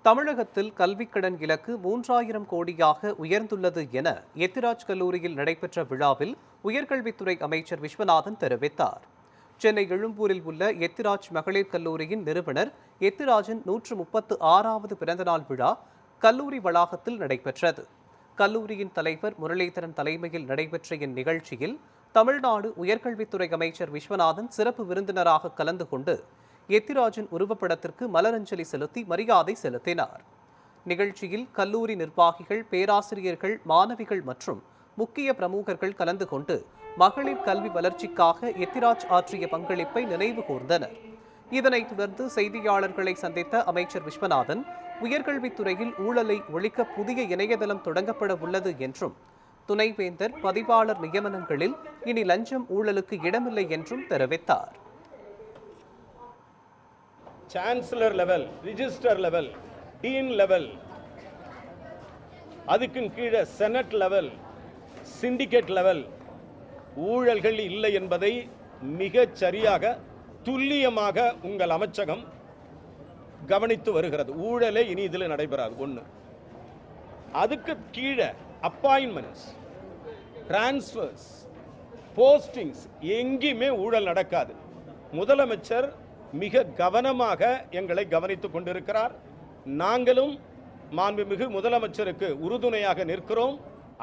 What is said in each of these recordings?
தமிழகத்தில் கல்விக்கடன் இலக்கு 3000 கோடியாக உயர்ந்துள்ளது என எத்திராஜ் கல்லூரியில் நடைபெற்ற விழாவில் உயர்கல்வித்துறை அமைச்சர் விஸ்வநாதன் தெரிவித்தார். சென்னை எழும்பூரில் உள்ள எத்திராஜ் மகளிர் கல்லூரியின் நிறுவனர் எத்திராஜின் 136வது பிறந்தநாள் விழா கல்லூரி வளாகத்தில் நடைபெற்றது. கல்லூரியின் தலைவர் முரளிதரன் தலைமையில் நடைபெற்ற இந்நிகழ்ச்சியில் தமிழ்நாடு உயர்கல்வித்துறை அமைச்சர் விஸ்வநாதன் சிறப்பு விருந்தினராக கலந்து கொண்டு எத்திராஜின் உருவப்படத்திற்கு மலரஞ்சலி செலுத்தி மரியாதை செலுத்தினார். நிகழ்ச்சியில் கல்லூரி நிர்வாகிகள், பேராசிரியர்கள், மாணவிகள் மற்றும் முக்கிய பிரமுகர்கள் கலந்து கொண்டு மகளிர் கல்வி வளர்ச்சிக்காக எத்திராஜ் ஆற்றிய பங்களிப்பை நினைவு கூர்ந்தனர். இதனைத் தொடர்ந்து செய்தியாளர்களை சந்தித்த அமைச்சர் விஸ்வநாதன், உயர்கல்வித்துறையில் ஊழலை ஒழிக்க புதிய இணையதளம் தொடங்கப்பட உள்ளது என்றும், துணைவேந்தர், பதிவாளர் நியமனங்களில் இனி லஞ்சம், ஊழலுக்கு இடமில்லை என்றும் தெரிவித்தார். Chancellor level, register level, dean level, அதுக்கு கீழே செனட் லெவல், சிண்டிகேட் லெவல் ஊழல்கள் இல்லை என்பதை மிகச் சரியாக துல்லியமாக உங்கள் அமைச்சகம் கவனித்து வருகிறது. ஊழலே இனி இதில் நடைபெறாது. ஒன்று. அதுக்கு கீழே அப்பாயின்மெண்ட்ஸ், டிரான்ஸ்ஃபர்ஸ், போஸ்டிங்ஸ் எங்கேயுமே ஊழல் நடக்காது. முதலமைச்சர் மிக கவனமாக எங்களை கவனித்துக் கொண்டிருக்கிறார். நாங்களும் மாண்புமிகு முதலமைச்சருக்கு உறுதுணையாக நிற்கிறோம்.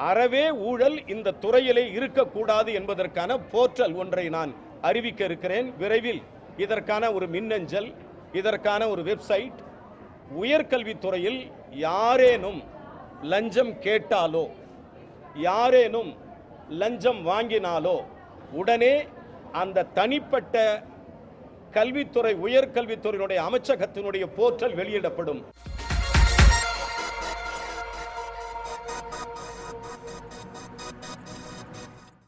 அறவே ஊழல் இந்த துறையிலே இருக்கக்கூடாது என்பதற்கான போர்ட்டல் ஒன்றை நான் அறிவிக்க இருக்கிறேன். விரைவில் இதற்கான ஒரு மின்னஞ்சல், இதற்கான ஒரு வெப்சைட், உயர்கல்வித்துறையில் யாரேனும் லஞ்சம் கேட்டாலோ, யாரேனும் லஞ்சம் வாங்கினாலோ உடனே அந்த தனிப்பட்ட கல்வித்துறை, உயர்கல்வித்துறையினுடைய அமைச்சகத்தினுடைய போர்ட்டல் வெளியிடப்படும்.